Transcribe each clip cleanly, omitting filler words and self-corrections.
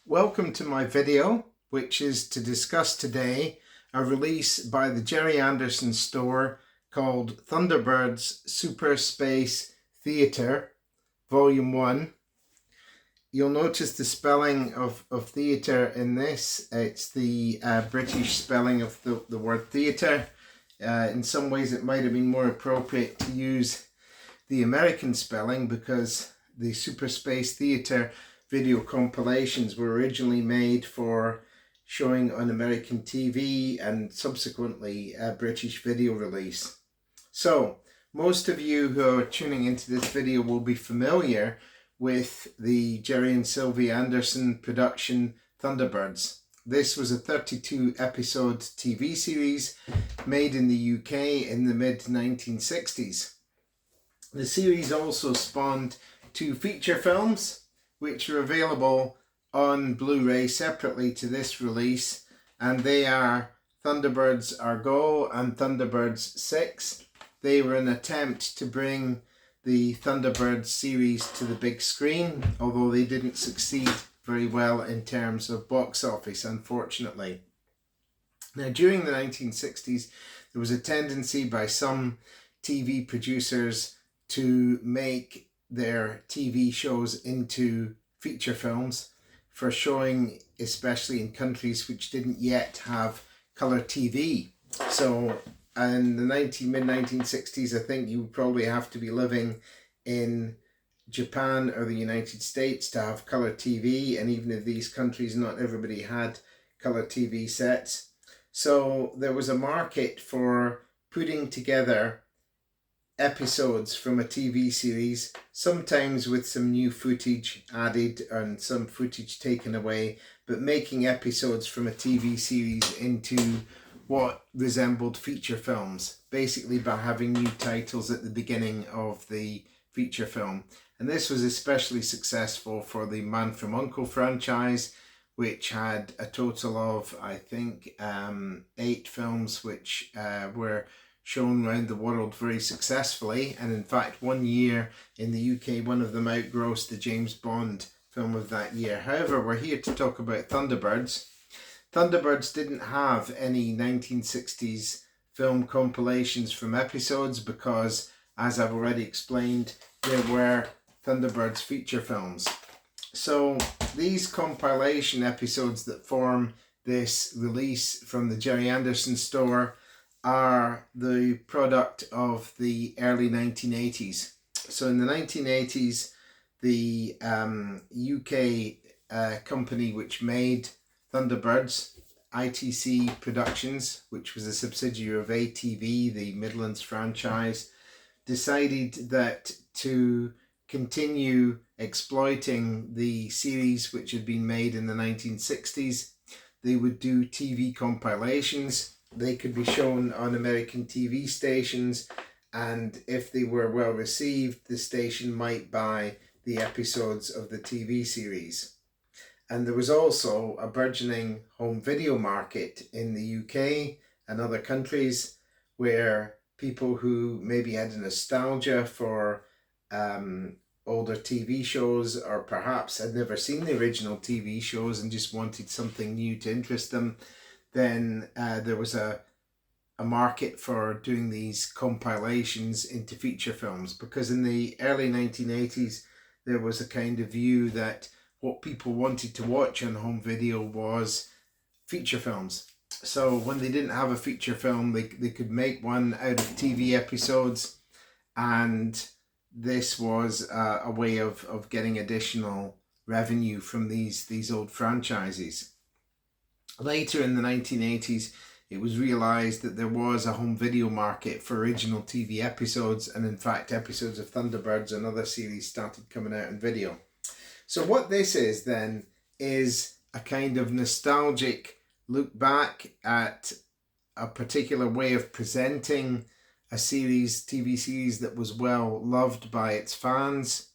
Welcome to my video, which is to discuss today a release by the Gerry Anderson Store called Thunderbirds Super Space Theatre Volume 1. You'll notice the spelling of theatre in this. It's the British spelling of the word theatre. In some ways it might have been more appropriate to use the American spelling because the Super Space Theatre video compilations were originally made for showing on American TV and subsequently a British video release. So most of you who are tuning into this video will be familiar with the Gerry and Sylvie Anderson production Thunderbirds. This was a 32 episode TV series made in the UK in the mid 1960s. The series also spawned 2 feature films which are available on Blu-ray separately to this release, and they are Thunderbirds Argo and Thunderbirds 6. They were an attempt to bring the Thunderbirds series to the big screen, although they didn't succeed very well in terms of box office, unfortunately. Now, during the 1960s, there was a tendency by some TV producers to make their TV shows into feature films for showing, especially in countries which didn't yet have colour TV. So in the mid-1960s, I think you would probably have to be living in Japan or the United States to have colour TV, and even in these countries not everybody had colour TV sets. So there was a market for putting together episodes from a TV series, sometimes with some new footage added and some footage taken away, but making episodes from a TV series into what resembled feature films, basically by having new titles at the beginning of the feature film. And this was especially successful for the Man from U.N.C.L.E. franchise, which had a total of, I think, 8 films which were shown around the world very successfully, and in fact one year in the UK one of them outgrossed the James Bond film of that year. However, we're here to talk about Thunderbirds. Thunderbirds didn't have any 1960s film compilations from episodes because, as I've already explained, there were Thunderbirds feature films. So these compilation episodes that form this release from the Gerry Anderson Store are the product of the early 1980s. So in the 1980s, the UK company which made Thunderbirds, ITC Productions, which was a subsidiary of ATV, the Midlands franchise, decided that to continue exploiting the series which had been made in the 1960s, they would do TV compilations. They could be shown on American TV stations, and if they were well received, the station might buy the episodes of the TV series. And there was also a burgeoning home video market in the UK and other countries where people who maybe had a nostalgia for older TV shows, or perhaps had never seen the original TV shows and just wanted something new to interest them, then there was a market for doing these compilations into feature films, because in the early 1980s there was a kind of view that what people wanted to watch on home video was feature films. So when they didn't have a feature film, they could make one out of TV episodes, and this was a way of getting additional revenue from these old franchises. Later in the 1980s, it was realised that there was a home video market for original TV episodes, and in fact episodes of Thunderbirds and other series started coming out in video. So what this is then is a kind of nostalgic look back at a particular way of presenting a TV series that was well loved by its fans.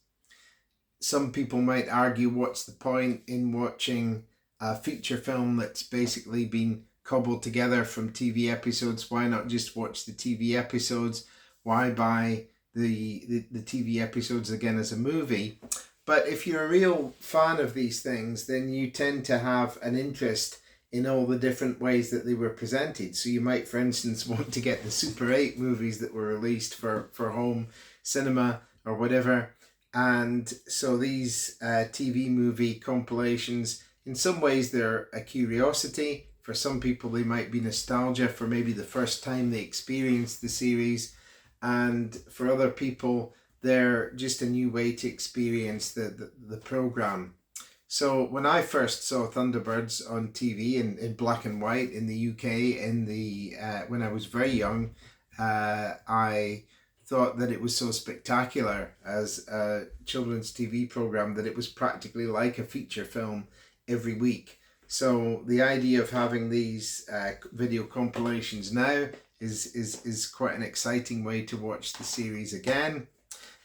Some people might argue, what's the point in watching a feature film that's basically been cobbled together from TV episodes? Why not just watch the TV episodes? Why buy the TV episodes again as a movie? But if you're a real fan of these things, then you tend to have an interest in all the different ways that they were presented. So you might, for instance, want to get the Super 8 movies that were released for home cinema or whatever. And so these TV movie compilations, in some ways they're a curiosity. For some people they might be nostalgia for maybe the first time they experienced the series. And for other people, they're just a new way to experience the program. So when I first saw Thunderbirds on TV in black and white in the UK when I was very young, I thought that it was so spectacular as a children's TV program that it was practically like a feature film every week. So the idea of having these video compilations now is quite an exciting way to watch the series again.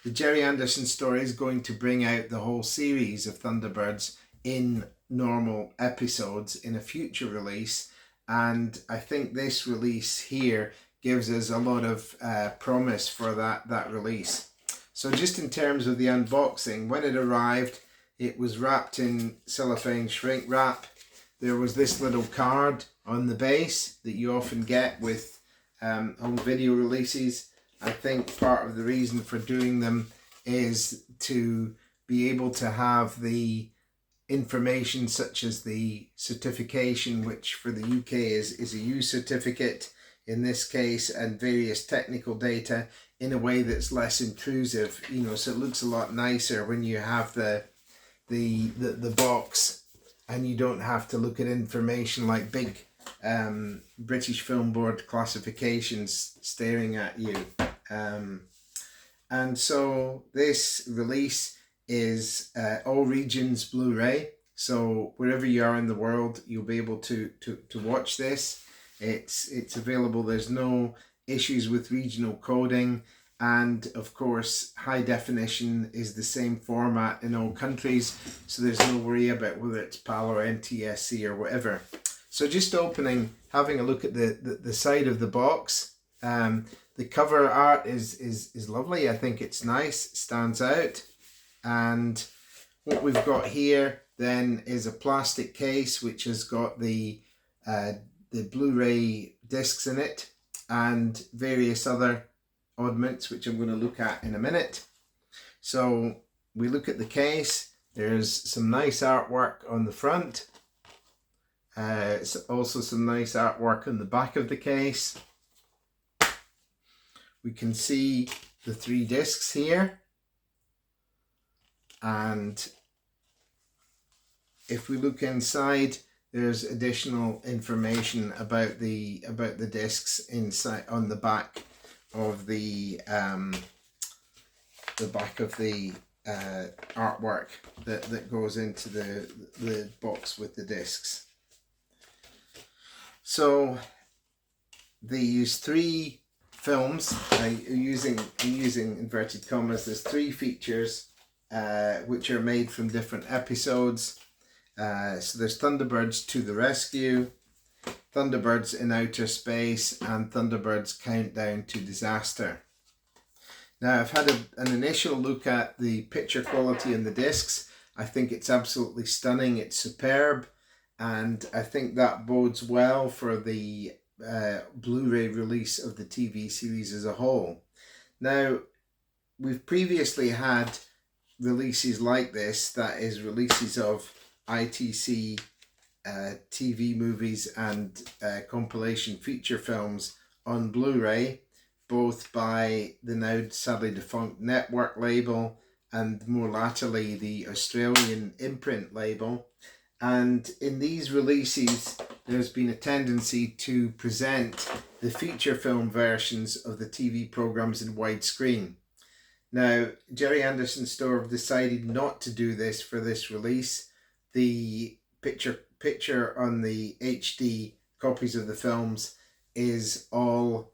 The Gerry Anderson Store is going to bring out the whole series of Thunderbirds in normal episodes in a future release, and I think this release here gives us a lot of promise for that release. So just in terms of the unboxing, when it arrived, it was wrapped in cellophane shrink wrap. There was this little card on the base that you often get with home video releases. I think part of the reason for doing them is to be able to have the information such as the certification, which for the UK is a U certificate in this case, and various technical data in a way that's less intrusive, so it looks a lot nicer when you have the box and you don't have to look at information like big British Film Board classifications staring at you. And so this release is all regions Blu-ray. So wherever you are in the world, you'll be able to watch this. It's available. There's no issues with regional coding. And of course, high definition is the same format in all countries. So there's no worry about whether it's PAL or NTSC or whatever. So just having a look at the side of the box. The cover art is lovely. I think it's nice, stands out. And what we've got here then is a plastic case which has got the Blu-ray discs in it and various other oddments which I'm going to look at in a minute. So we look at the case. There's some nice artwork on the front. It's also some nice artwork on the back of the case. We can see the 3 discs here, and if we look inside, there's additional information about the discs inside on the back of the artwork that goes into the box with the discs. So they use 3 films. I'm using inverted commas. There's 3 features which are made from different episodes. So there's Thunderbirds to the Rescue, Thunderbirds in Outer Space, and Thunderbirds Countdown to Disaster. Now I've had an initial look at the picture quality in the discs. I think it's absolutely stunning. It's superb, and I think that bodes well for the Blu-ray release of the TV series as a whole. Now, we've previously had releases like this, that is releases of ITC TV movies and compilation feature films on Blu-ray, both by the now sadly defunct Network label and more latterly the Australian Imprint label. And in these releases, there's been a tendency to present the feature film versions of the TV programs in widescreen. Now, Gerry Anderson Store have decided not to do this for this release. The picture on the HD copies of the films is all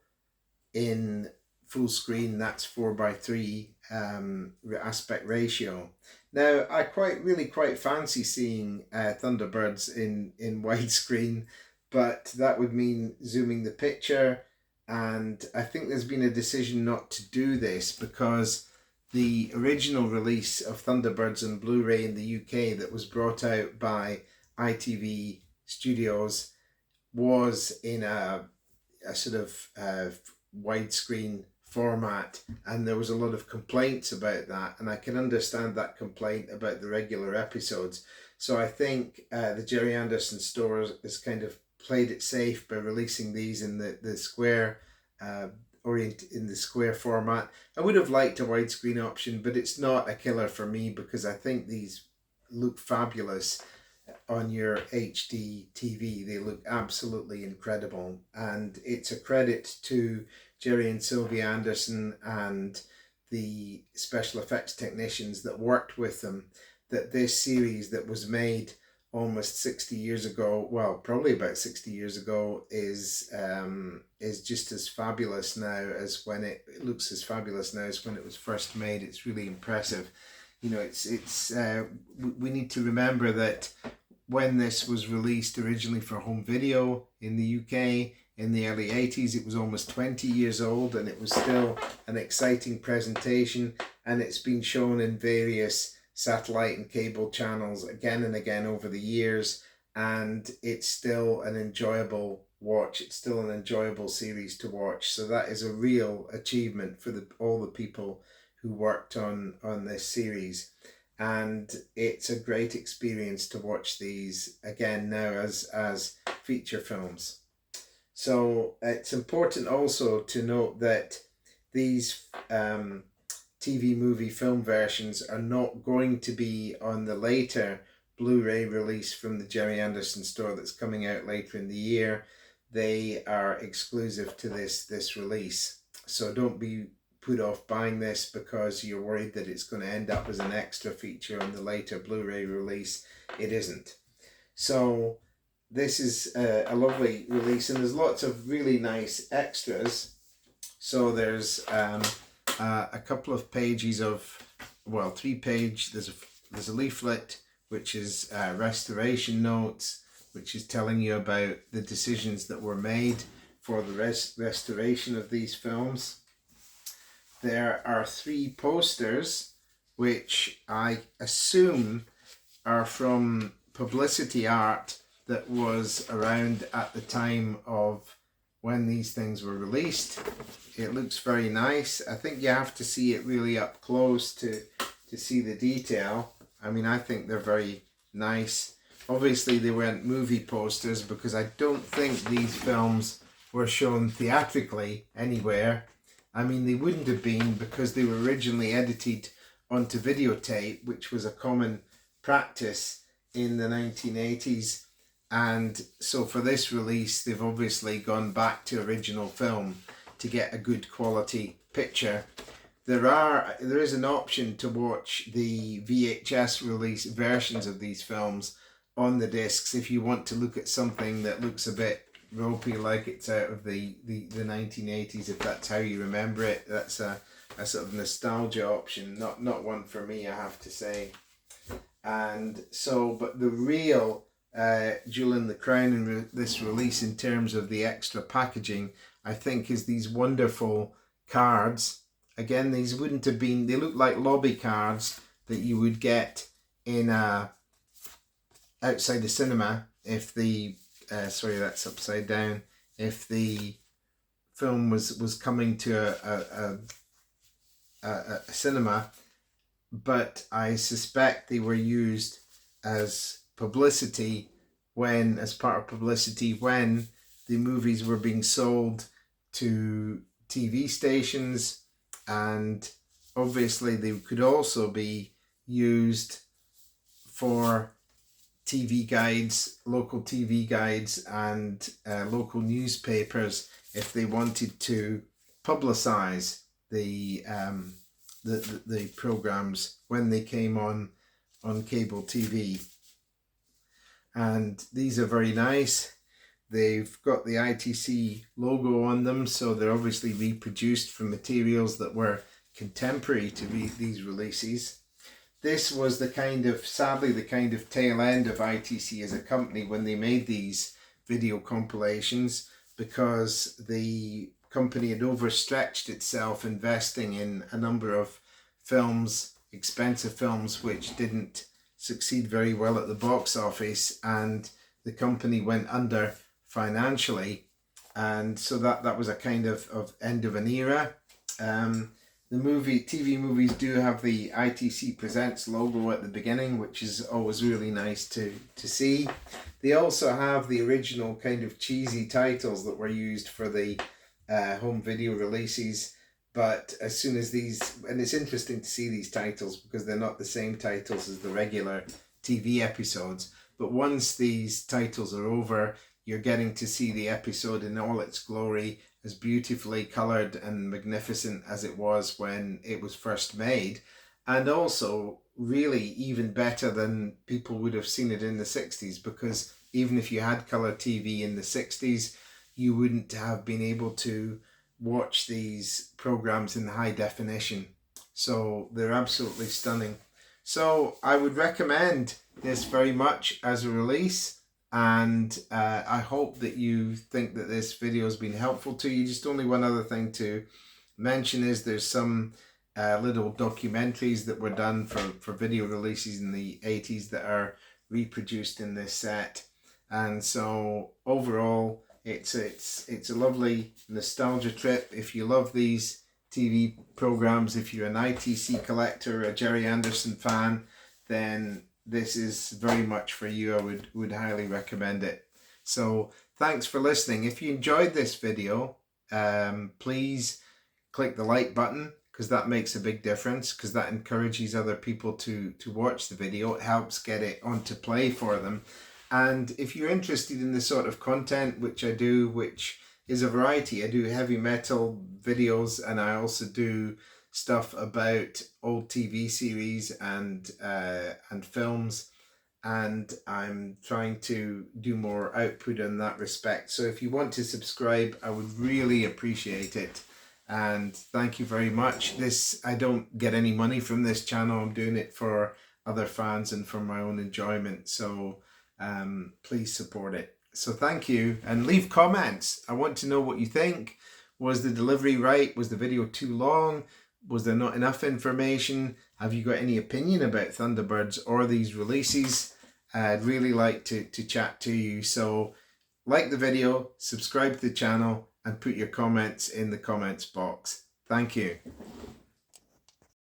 in full screen. That's 4:3 aspect ratio. Now, I really quite fancy seeing Thunderbirds in widescreen, but that would mean zooming the picture, and I think there's been a decision not to do this because the original release of Thunderbirds on Blu-ray in the UK that was brought out by ITV Studios was in a sort of widescreen format, and there was a lot of complaints about that, and I can understand that complaint about the regular episodes. So I think the Gerry Anderson Store has kind of played it safe by releasing these in the square in the square format. I would have liked a widescreen option, but it's not a killer for me because I think these look fabulous on your HD TV. They look absolutely incredible, and it's a credit to Gerry and Sylvia Anderson and the special effects technicians that worked with them that this series that was made almost 60 years ago, well, probably about 60 years ago, is just as fabulous now as when it looks as fabulous now as when it was first made. It's really impressive. You know, we need to remember that when this was released originally for home video in the UK in the early 80s, it was almost 20 years old, and it was still an exciting presentation, and it's been shown in various satellite and cable channels again and again over the years, and it's still an enjoyable watch. It's still an enjoyable series to watch. So that is a real achievement for all the people who worked on this series, and it's a great experience to watch these again now as feature films. So it's important also to note that these TV movie film versions are not going to be on the later Blu-ray release from the Gerry Anderson Store that's coming out later in the year. They are exclusive to this release. So don't be put off buying this because you're worried that it's going to end up as an extra feature on the later Blu-ray release. It isn't. So this is a lovely release, and there's lots of really nice extras. So there's a couple of pages of, well, 3 page. There's a leaflet which is restoration notes, which is telling you about the decisions that were made for the restoration of these films. There are 3 posters which I assume are from publicity art that was around at the time of when these things were released. It looks very nice. I think you have to see it really up close to see the detail. I mean, I think they're very nice. Obviously they weren't movie posters because I don't think these films were shown theatrically anywhere. I mean, they wouldn't have been because they were originally edited onto videotape, which was a common practice in the 1980s. And so for this release, they've obviously gone back to original film to get a good quality picture. There is an option to watch the VHS release versions of these films on the discs if you want to look at something that looks a bit ropey, like it's out of the 1980s, if that's how you remember it. That's a sort of nostalgia option, not one for me, I have to say. And so, but the real jewel in the crown in this release in terms of the extra packaging, I think, is these wonderful cards. Again, these wouldn't have been, they look like lobby cards that you would get in outside the cinema if the sorry, that's upside down. If the film was coming to a cinema, but I suspect they were used as publicity as part of publicity when the movies were being sold to TV stations, and obviously they could also be used for TV guides, local TV guides, and local newspapers if they wanted to publicize the programs when they came on cable TV. And these are very nice. They've got the ITC logo on them, so they're obviously reproduced from materials that were contemporary to these releases. This was sadly the kind of tail end of ITC as a company when they made these video compilations, because the company had overstretched itself investing in a number of films, expensive films, which didn't succeed very well at the box office, and the company went under financially. And so that was a kind of end of an era. The TV movies do have the ITC Presents logo at the beginning, which is always really nice to see. They also have the original kind of cheesy titles that were used for the home video releases. But as soon as and it's interesting to see these titles because they're not the same titles as the regular TV episodes. But once these titles are over, you're getting to see the episode in all its glory, as beautifully coloured and magnificent as it was when it was first made, and also really even better than people would have seen it in the 60s, because even if you had colour TV in the 60s, you wouldn't have been able to watch these programs in high definition. So they're absolutely stunning. So I would recommend this very much as a release. And I hope that you think that this video has been helpful to you. Just only one other thing to mention is there's some little documentaries that were done for video releases in the 80s that are reproduced in this set. And so overall, it's a lovely nostalgia trip. If you love these TV programs, if you're an ITC collector, a Gerry Anderson fan, then this is very much for you. I would highly recommend it. So thanks for listening. If you enjoyed this video, please click the like button, because that makes a big difference, because that encourages other people to watch the video. It helps get it onto play for them. And if you're interested in the sort of content which I do, which is a variety, I do heavy metal videos, and I also do stuff about old TV series and films, and I'm trying to do more output in that respect. So if you want to subscribe, I would really appreciate it, and thank you very much. I don't get any money from this channel. I'm doing it for other fans and for my own enjoyment, so please support it. So thank you, and leave comments. I want to know what you think. Was the delivery right? Was the video too long? Was there not enough information? Have you got any opinion about Thunderbirds or these releases? I'd really like to chat to you. So like the video, subscribe to the channel, and put your comments in the comments box. Thank you.